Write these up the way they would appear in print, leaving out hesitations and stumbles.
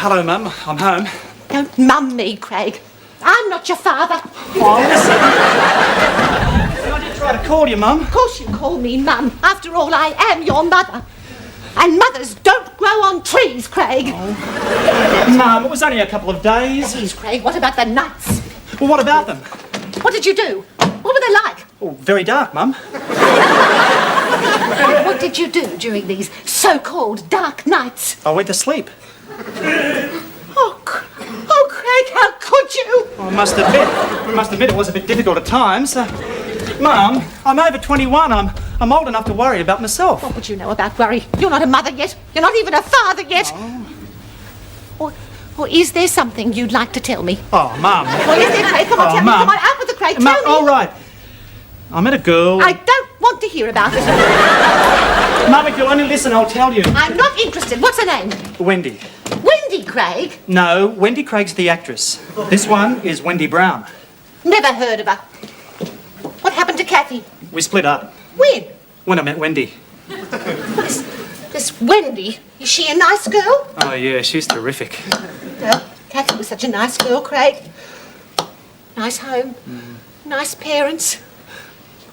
hello, Mum. I'm home. Don't mum me, Craig. I'm not your father. Oh, listen. I did try to call you, Mum. Of course you call me mum. After all, I am your mother. And mothers don't grow on trees, Craig. Oh. Mum, it was only a couple of days. Please, Craig, what about the nights? Well, what about them? What did you do? What were they like? Oh, very dark, Mum. What did you do during these so-called dark nights? I went to sleep. Oh, Craig, how could you? I must admit it was a bit difficult at times. Mum, I'm over 21. I'm old enough to worry about myself. What would you know about worry? You're not a mother yet. You're not even a father yet. Oh. Or is there something you'd like to tell me? Oh, Mum. What is there, Craig? Come on, tell me. Come on, out with the Craig. Tell me. All right. I met a girl. I don't want to hear about it. Mum, if you'll only listen, I'll tell you. I'm not interested. What's her name? Wendy. Wendy Craig? No, Wendy Craig's the actress. This one is Wendy Brown. Never heard of her. What happened to Kathy? We split up. When? When I met Wendy. This Wendy, is she a nice girl? Oh, yeah, she's terrific. Well, Kathy was such a nice girl, Craig. Nice home. Nice parents.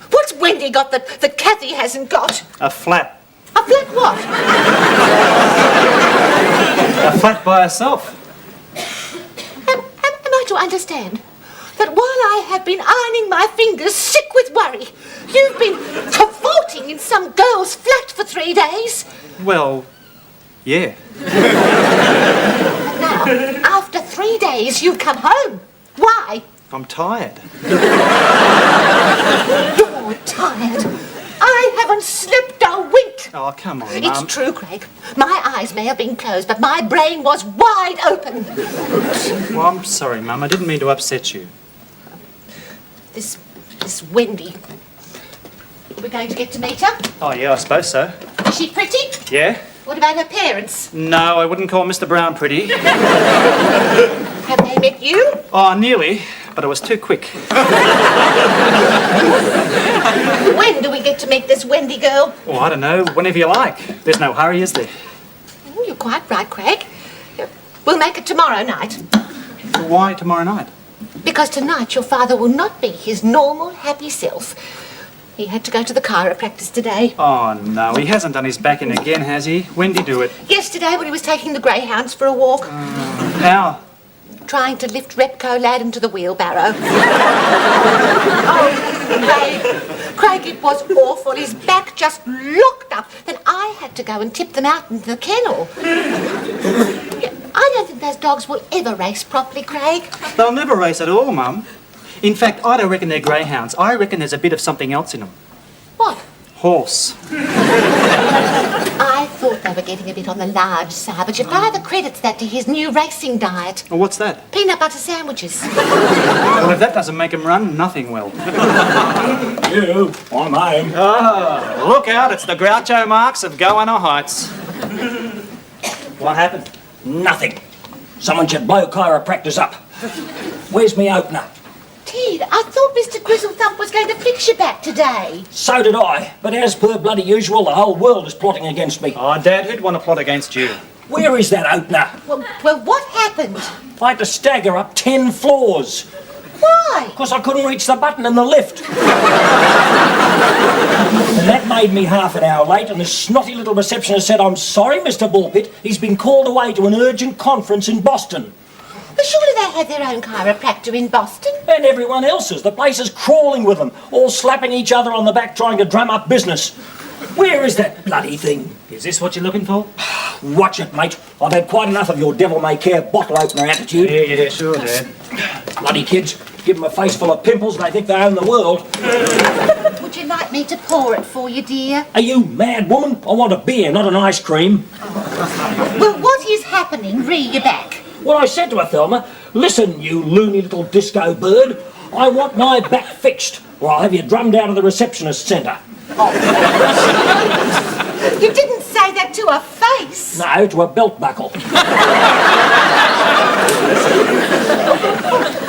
What's Wendy got that Kathy hasn't got? A flat. A flat what? A flat by herself. Am I to understand that while I have been ironing my fingers sick with worry, you've been cavorting in some girl's flat for 3 days? Well, yeah. Now, after 3 days, you've come home. Why? I'm tired. You're tired. I haven't slept a wink. Oh, come on, It's Mum. true, Craig. My eyes may have been closed, but my brain was wide open. Well, I'm sorry, Mum. I didn't mean to upset you. This Wendy. We're going to get to meet her. Oh, yeah, I suppose so. Is she pretty? Yeah? What about her parents? No, I wouldn't call Mr. Brown pretty. Have they met you? Oh, nearly, but it was too quick. When do we get to meet this Wendy girl? Oh, I don't know. Whenever you like. There's no hurry, is there? Oh, you're quite right, Craig. We'll make it tomorrow night. Why tomorrow night? Because tonight your father will not be his normal, happy self. He had to go to the chiropractor today. Oh, no. He hasn't done his back in again, has he? When did he do it? Yesterday when he was taking the greyhounds for a walk. How? Trying to lift Repco Lad into the wheelbarrow. Oh, Craig, it was awful. His back just locked up. Then I had to go and tip them out into the kennel. I don't think those dogs will ever race properly, Craig. They'll never race at all, Mum. In fact, I don't reckon they're greyhounds. I reckon there's a bit of something else in them. What? Horse. I thought they were getting a bit on the large side, but your father credits that to his new racing diet. Well, what's that? Peanut butter sandwiches. Well, if that doesn't make them run, nothing will. You, I'm home. Oh, look out. It's the Groucho Marx of Goanna Heights. What happened? Nothing. Someone should blow chiropractors up. Where's me opener? Ted, I thought Mr. Grizzlethump was going to fix your back today. So did I, but as per bloody usual, the whole world is plotting against me. Oh, Dad, who'd want to plot against you? Where is that opener? Well, what happened? I had to stagger up 10 floors. Why? Because I couldn't reach the button in the lift. And that made me half an hour late, and the snotty little receptionist said, "I'm sorry, Mr. Bullpit, he's been called away to an urgent conference in Boston." Well, surely they have their own chiropractor in Boston. And everyone else's. The place is crawling with them, all slapping each other on the back trying to drum up business. Where is that bloody thing? Is this what you're looking for? Watch it, mate. I've had quite enough of your devil-may-care bottle opener attitude. Yeah, sure, Dad. Bloody kids. Give them a face full of pimples and they think they own the world. Would you like me to pour it for you, dear? Are you mad, woman? I want a beer, not an ice cream. Well, what is happening? Re your back. Well, I said to her, Thelma, listen, you loony little disco bird, I want my back fixed, or I'll have you drummed out of the receptionist centre. You didn't say that to her face. No, to a belt buckle.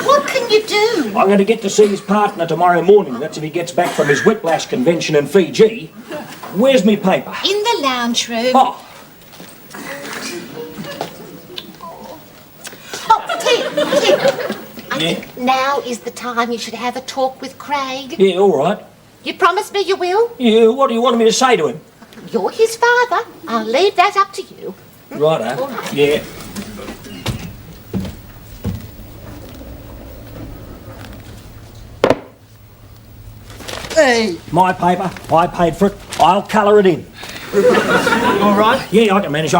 What can you do? I'm going to get to see his partner tomorrow morning. That's if he gets back from his whiplash convention in Fiji. Where's me paper? In the lounge room. Oh. I think now is the time you should have a talk with Craig. Yeah, all right. You promise me you will? Yeah, what do you want me to say to him? You're his father. I'll leave that up to you. Righto. All right. Yeah. Hey! My paper. I paid for it. I'll colour it in. All right? Yeah, I can manage.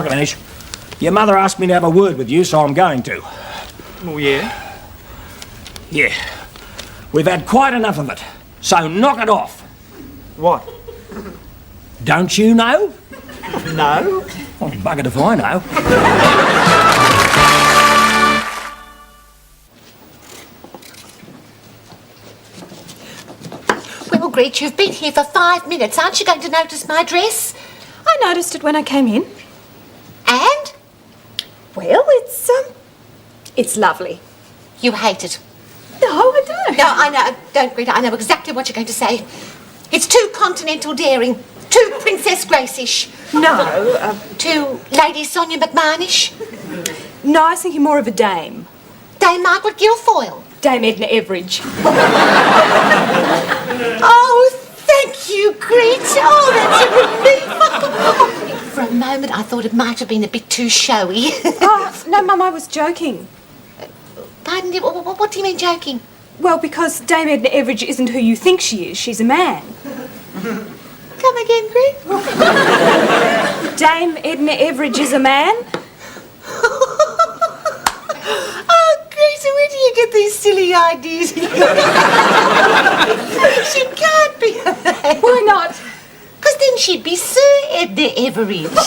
Your mother asked me to have a word with you, so I'm going to. Oh, yeah? Yeah. We've had quite enough of it, so knock it off. What? Don't you know? No? Oh, buggered if I know. Well, Greet, you've been here for 5 minutes. Aren't you going to notice my dress? I noticed it when I came in. And? Well, it's lovely. You hate it. No, I don't. No, I know. Don't, Greta. I know exactly what you're going to say. It's too continental daring. Too Princess Grace-ish. No, Too Lady Sonia McMahon-ish. no, I was thinking more of a dame. Dame Margaret Guilfoyle. Dame Edna Everage. Oh, thank you, Grit. Oh, that's a relief. For a moment, I thought it might have been a bit too showy. Oh, no, Mum, I was joking. Pardon? What do you mean joking? Well, because Dame Edna Everage isn't who you think she is. She's a man. Come again, Grit? Dame Edna Everage is a man? Oh, Greta, where do you get these silly ideas? She can't be a man. Why not? Because then she'd be Sir Edna Everage.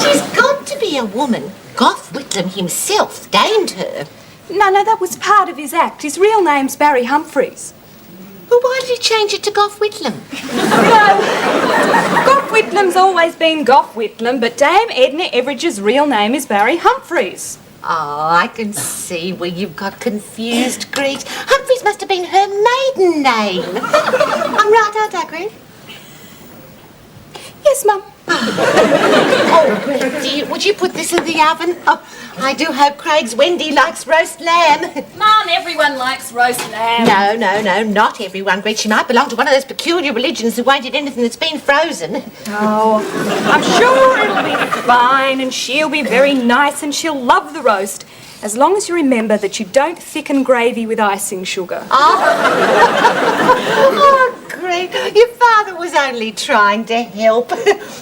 She's got to be a woman. Gough Whitlam himself damed her. No, that was part of his act. His real name's Barry Humphries. Well, why did he change it to Gough Whitlam? No, Gough Whitlam's always been Gough Whitlam, but Dame Edna Everidge's real name is Barry Humphries. Oh, I can see where you've got confused, Greet. Humphries must have been her maiden name. I'm right, aren't I, Greet? Yes, Mum. Oh, Greet, would you put this in the oven? Oh, I do hope Craig's Wendy likes roast lamb. Mum, everyone likes roast lamb. No, not everyone, Greet. She might belong to one of those peculiar religions who won't eat anything that's been frozen. Oh, I'm sure it'll be fine and she'll be very nice and she'll love the roast. As long as you remember that you don't thicken gravy with icing sugar. Oh, Greet, your father was only trying to help.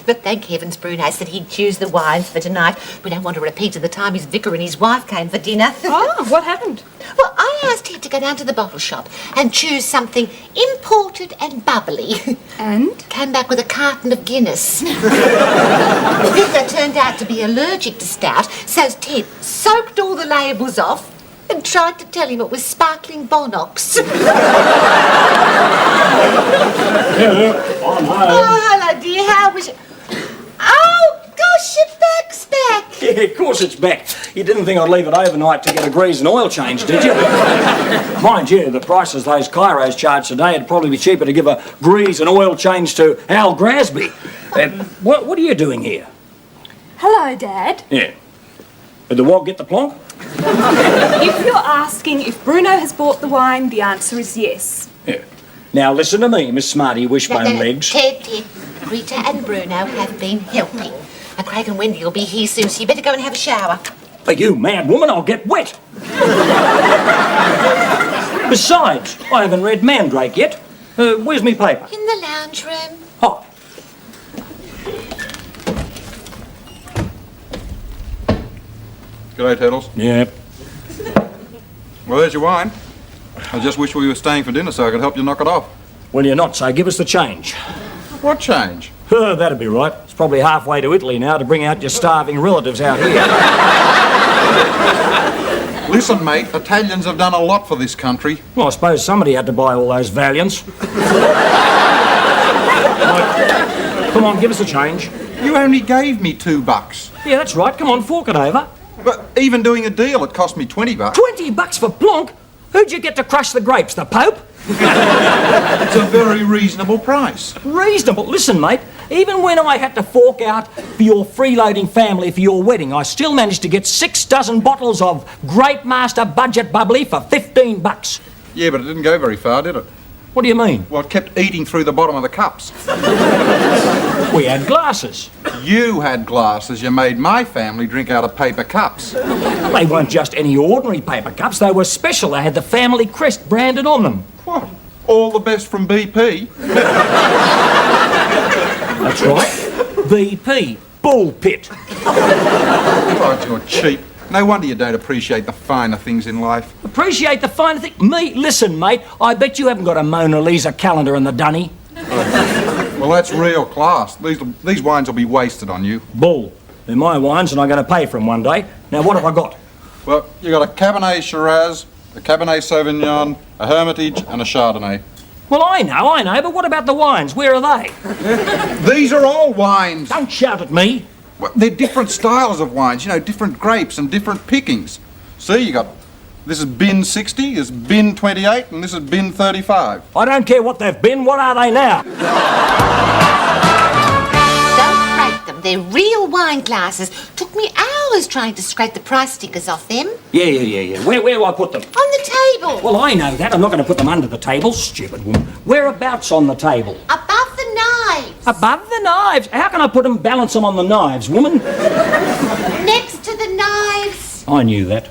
But thank heavens Bruno said he'd choose the wines for tonight. We don't want to repeat of the time his vicar and his wife came for dinner. Oh, what happened? Well, I asked him to go down to the bottle shop and choose something imported and bubbly. And? Came back with a carton of Guinness. The vicar turned out to be allergic to stout, so Ted soaked all the labels off and tried to tell him it was sparkling Bonox. Oh, hello, dear. How was it? Oh, gosh, your back's back. Yeah, of course it's back. You didn't think I'd leave it overnight to get a grease and oil change, did you? Mind you, the prices those Kairos charge today, it'd probably be cheaper to give a grease and oil change to Al Grasby. What are you doing here? Hello, Dad. Yeah. Did the wog get the plonk? If you're asking if Bruno has bought the wine, the answer is yes. Yeah. Now listen to me, Miss Smarty Wishbone Legs. Ted, Rita and Bruno have been helping. And Craig and Wendy will be here soon, so you better go and have a shower. Are you mad woman? I'll get wet. Besides, I haven't read Mandrake yet. Where's me paper? In the lounge room. Oh. G'day, Turtles. Yeah. Well, there's your wine. I just wish we were staying for dinner so I could help you knock it off. Well, you're not, so give us the change. What change? That'd be right. It's probably halfway to Italy now to bring out your starving relatives out here. Listen, mate, Italians have done a lot for this country. Well, I suppose somebody had to buy all those Valiants. Come on, give us a change. You only gave me $2. Yeah, that's right. Come on, fork it over. But even doing a deal, it cost me $20. $20 for plonk? Who'd you get to crush the grapes, the Pope? It's a very reasonable price. Reasonable. Listen, mate, even when I had to fork out for your freeloading family for your wedding, I still managed to get 6 dozen bottles of Great Master Budget Bubbly for $15. Yeah, but it didn't go very far, did it? What do you mean? Well, it kept eating through the bottom of the cups. We had glasses. You had glasses. You made my family drink out of paper cups. They weren't just any ordinary paper cups, they were special. They had the family crest branded on them. What? All the best from BP? That's right. BP. Bull Pit. God, you're cheap. No wonder you don't appreciate the finer things in life. Appreciate the finer thing. Me? Listen, mate, I bet you haven't got a Mona Lisa calendar in the dunny. Well, that's real class. These wines will be wasted on you. Bull. They're my wines and I'm going to pay for them one day. Now, what have I got? Well, you got a Cabernet Shiraz, a Cabernet Sauvignon, a Hermitage and a Chardonnay. Well, I know, but what about the wines? Where are they? These are all wines. Don't shout at me. Well, they're different styles of wines, you know, different grapes and different pickings. See, you got, this is bin 60, this is bin 28, and this is bin 35. I don't care what they've been, what are they now? Don't break them. They're real wine glasses. Took me hours trying to scrape the price stickers off them. Yeah. Where do I put them? On the table. Well, I know that. I'm not going to put them under the table, stupid woman. Whereabouts on the table? Above the knives. Above the knives? How can I put them, balance them on the knives, woman? Next to the knives. I knew that.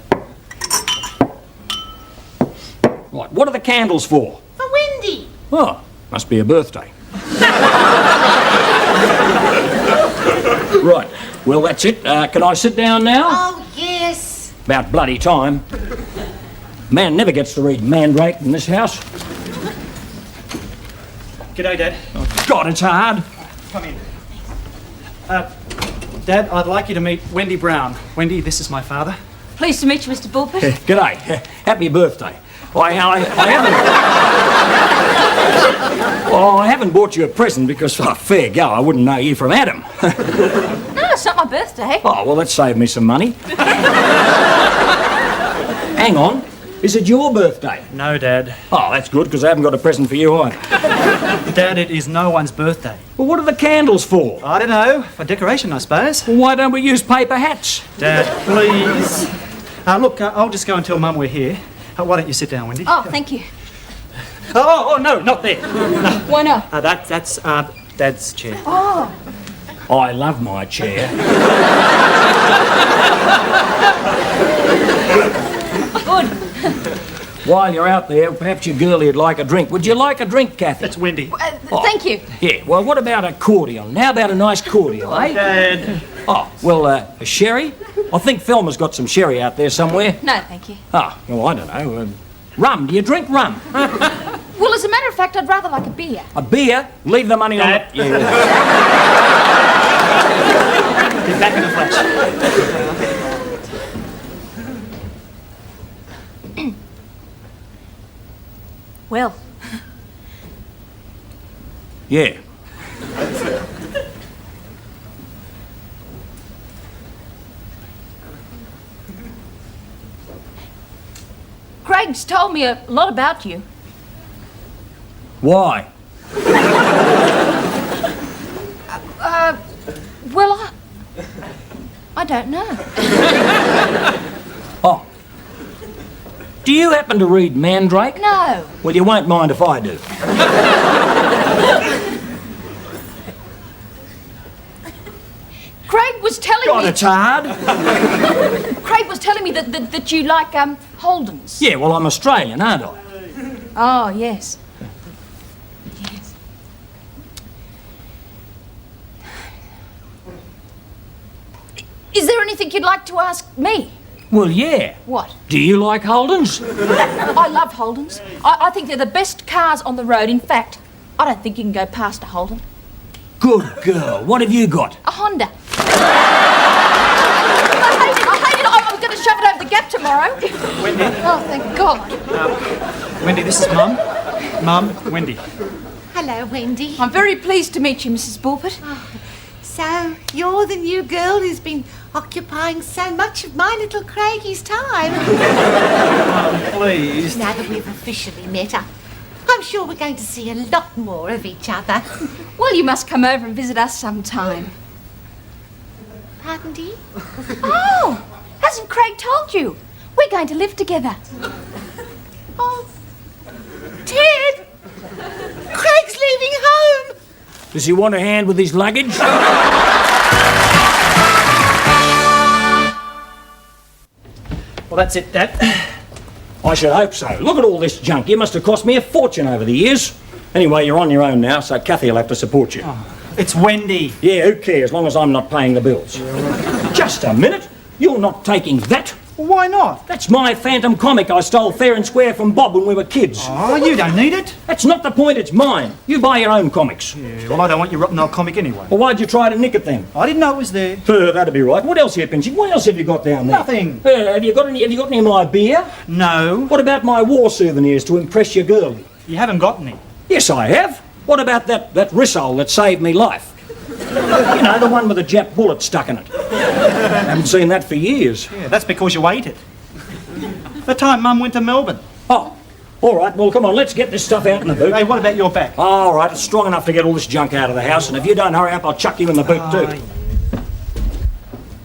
Right, what are the candles for? For Wendy. Oh, must be a birthday. Right, well, that's it. Can I sit down now? Oh, yes. About bloody time. Man never gets to read Mandrake in this house. G'day, Dad. Oh, God, it's hard. Come in. Dad, I'd like you to meet Wendy Brown. Wendy, this is my father. Pleased to meet you, Mr. Bulpit. G'day. Happy birthday. I haven't bought you a present because, fair go, I wouldn't know you from Adam. No, it's not my birthday. Oh, well, that saved me some money. Hang on. Is it your birthday? No, Dad. Oh, that's good, because I haven't got a present for you either. Dad, it is no one's birthday. Well, what are the candles for? I don't know. For decoration, I suppose. Well, why don't we use paper hats? Dad, please. Look, I'll just go and tell Mum we're here. Why don't you sit down, Wendy? Oh, thank you. Oh, no, not there. Why not? That's Dad's chair. Oh. I love my chair. Good. While you're out there, perhaps your girlie would like a drink. Would you like a drink, Kathy? That's Wendy. Thank you. Yeah, well, what about a cordial? How about a nice cordial, eh? Dad. Oh, well, a sherry? I think Thelma's got some sherry out there somewhere. No, thank you. Oh, well, I don't know. Rum. Do you drink rum? Well, as a matter of fact, I'd rather like a beer. A beer? Leave the money Dad. on the... Yeah. Be back in a flash. Well, Yeah. Craig's told me a lot about you. Why? Well, I don't know. Oh. Do you happen to read Mandrake? No. Well, you won't mind if I do. Craig was telling God, me... it's hard. Craig was telling me that you like, Holdens. Yeah, well, I'm Australian, aren't I? Oh, yes. Yes. Is there anything you'd like to ask me? Well, yeah. What? Do you like Holdens? I love Holdens. I think they're the best cars on the road. In fact, I don't think you can go past a Holden. Good girl. What have you got? A Honda. I hate it. I'm going to shove it over the gap tomorrow. Wendy. Oh, thank God. Wendy, this is Mum. Mum, Wendy. Hello, Wendy. I'm very pleased to meet you, Mrs. Bulpit. So, you're the new girl who's been occupying so much of my little Craigie's time. Please. Now that we've officially met her. I'm sure we're going to see a lot more of each other. Well, you must come over and visit us sometime. Pardon, dear? Oh, hasn't Craig told you? We're going to live together. Oh, Ted! Craig's leaving home! Does he want a hand with his luggage? Well, that's it, Dad. I should hope so. Look at all this junk. You must have cost me a fortune over the years. Anyway, you're on your own now, so Kathy will have to support you. It's Wendy. Yeah, who cares, as long as I'm not paying the bills. Just a minute. You're not taking that. Well, why not? That's my Phantom comic I stole fair and square from Bob when we were kids. Oh, you don't need it. That's not the point, it's mine. You buy your own comics. Yeah, well, I don't want your rotten old comic anyway. Well, why'd you try to nick it then? I didn't know it was there. That'd be right. What else here, Pinchy? What else have you got down there? Nothing. Have you got any of my beer? No. What about my war souvenirs to impress your girlie? You haven't got any. Yes, I have. What about that rissole that saved me life? You know, the one with the Jap bullet stuck in it. Haven't seen that for years. Yeah, that's because you ate it. The time Mum went to Melbourne. Oh, all right. Well, come on, let's get this stuff out in the boot. Hey, what about your back? All right, it's strong enough to get all this junk out of the house, and if you don't hurry up, I'll chuck you in the boot too.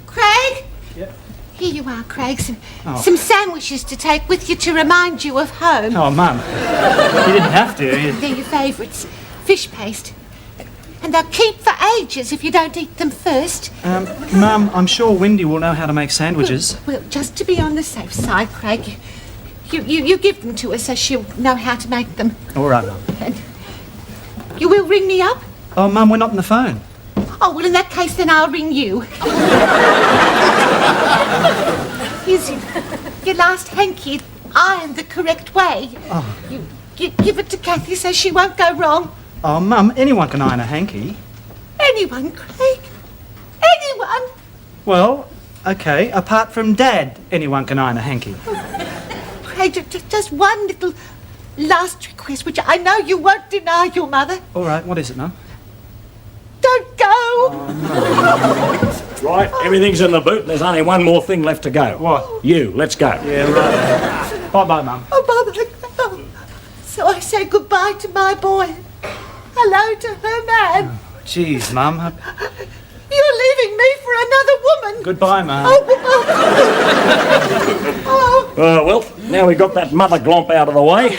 Craig? Yep. Here you are, Craig. Some sandwiches to take with you to remind you of home. Oh, Mum. You didn't have to. They're your favourites. Fish paste. And they'll keep for ages if you don't eat them first. Mum, I'm sure Wendy will know how to make sandwiches. Well, just to be on the safe side, Craig, you give them to her so she'll know how to make them. All right, Mum. And you will ring me up? Oh, Mum, we're not on the phone. Oh, well, in that case, then I'll ring you. Here's your last hanky, ironed the correct way. Oh. You give it to Kathy so she won't go wrong. Oh, Mum, anyone can iron a hanky. Anyone, Craig. Anyone. Well, OK, apart from Dad, anyone can iron a hanky. Craig, just one little last request, which I know you won't deny your mother. All right, what is it, Mum? Don't go. Right, everything's in the boot, and there's only one more thing left to go. What? You, let's go. Yeah, right. Bye-bye, Mum. Oh, Mother. Oh. So I say goodbye to my boy. Hello to her man. Jeez, Mum. You're leaving me for another woman. Goodbye, Mum. Well, now we've got that mother glomp out of the way,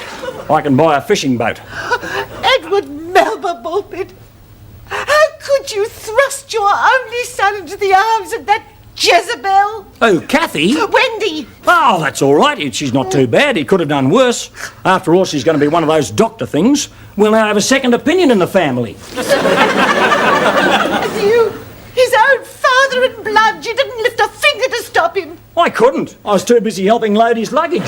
I can buy a fishing boat. Edward Melba Bulpit, how could you thrust your only son into the arms of that Jezebel? Oh, Kathy? Wendy. Oh, that's all right. She's not too bad. He could have done worse. After all, she's going to be one of those doctor things. We'll now have a second opinion in the family. And you, his own father in blood, you didn't lift a finger to stop him. I couldn't. I was too busy helping load his luggage.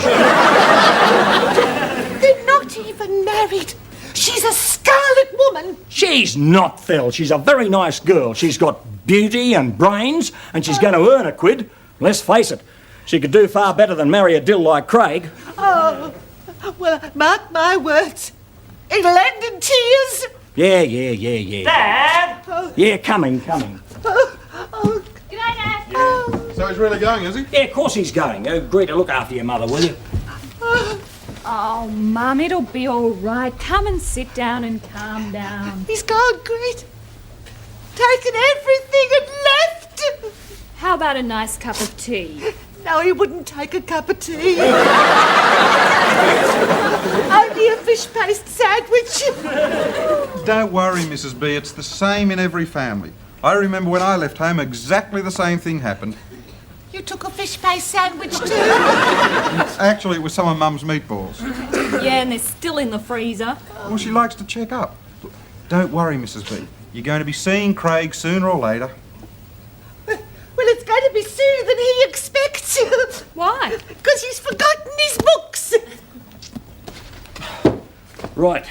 They're not even married. She's a scarlet woman. She's not, Phil. She's a very nice girl. She's got beauty and brains, and she's going to earn a quid. Let's face it, she could do far better than marry a dill like Craig. Oh, well, mark my words. It'll end in tears. Yeah. Dad! Yeah, coming. Oh, Good night, Dad. oh. So he's really going, is he? Yeah, of course he's going. Agree to look after your mother, will you? Oh, Mum, it'll be all right. Come and sit down and calm down. He's gone, great. Taken everything and left. How about a nice cup of tea? No, he wouldn't take a cup of tea. Only a fish paste sandwich. Don't worry, Mrs. B. It's the same in every family. I remember when I left home, exactly the same thing happened. You took a fish paste sandwich too? Actually, it was some of Mum's meatballs. Yeah, and they're still in the freezer. Well, she likes to check up. Don't worry, Mrs. B. You're going to be seeing Craig sooner or later. Well, it's going to be sooner than he expects. Why? Because he's forgotten his books. Right.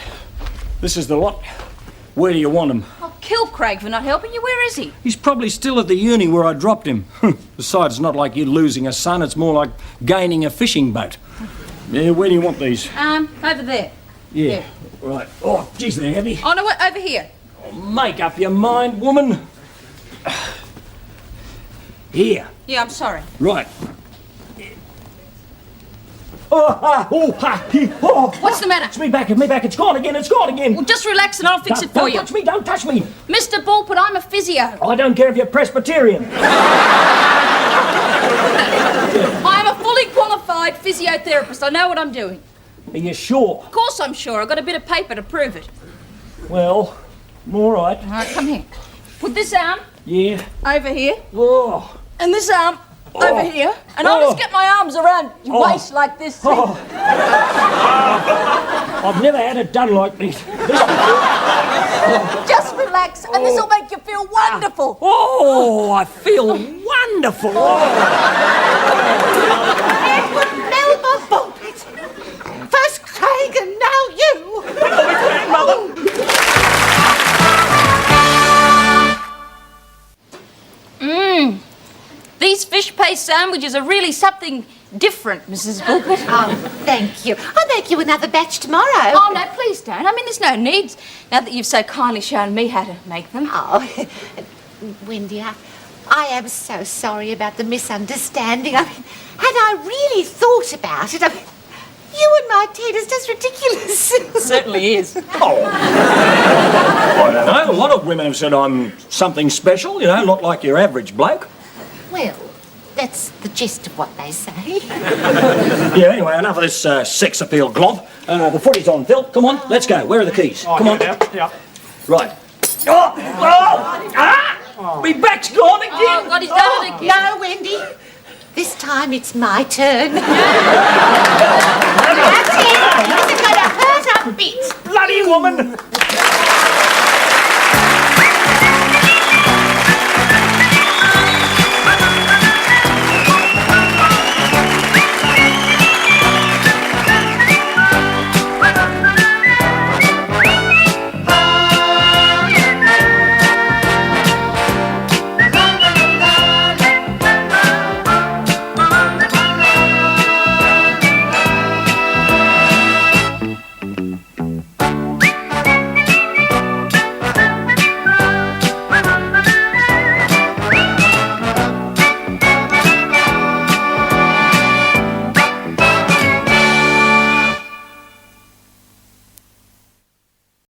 This is the lot. Where do you want him? I'll kill Craig for not helping you. Where is he? He's probably still at the uni where I dropped him. Besides, it's not like you losing a son, it's more like gaining a fishing boat. Yeah, where do you want these? Over there. Yeah. Right. Oh, geez, they're heavy. Oh, no, what? Over here. Make up your mind, woman. Here. Yeah, I'm sorry. Right. What's the matter? It's me back, it's gone again, Well, just relax and I'll fix it for you. Don't touch me. Mr. Bulpett, I'm a physio. I don't care if you're Presbyterian. I'm a fully qualified physiotherapist. I know what I'm doing. Are you sure? Of course I'm sure. I've got a bit of paper to prove it. Well, all right. All right, come here. Put this arm Yeah. over here Oh. and this arm over here. And I'll just get my arms around your waist like this. Oh. I've never had it done like this. Just relax and this will make you feel wonderful. Oh, I feel wonderful. Edward Melba Bulpett. First Craig and now you. These fish paste sandwiches are really something different, Mrs. Bulpett. Oh, thank you. I'll make you another batch tomorrow. Oh, no, please don't. I mean, there's no need, now that you've so kindly shown me how to make them. Oh, Wendy, I am so sorry about the misunderstanding. I mean, had I really thought about it, I mean, you and my Ted is just ridiculous. Certainly is. Oh. I don't know. A lot of women have said I'm something special, not like your average bloke. Well, that's the gist of what they say. Yeah, anyway, enough of this sex appeal glomp. The footy's on, Phil. Come on, let's go. Where are the keys? Come on. Yeah. Right. Oh! My back's gone again! Oh, God, he's done it again. No, Wendy. This time it's my turn. That's it. This is going to hurt a bit. Bloody woman!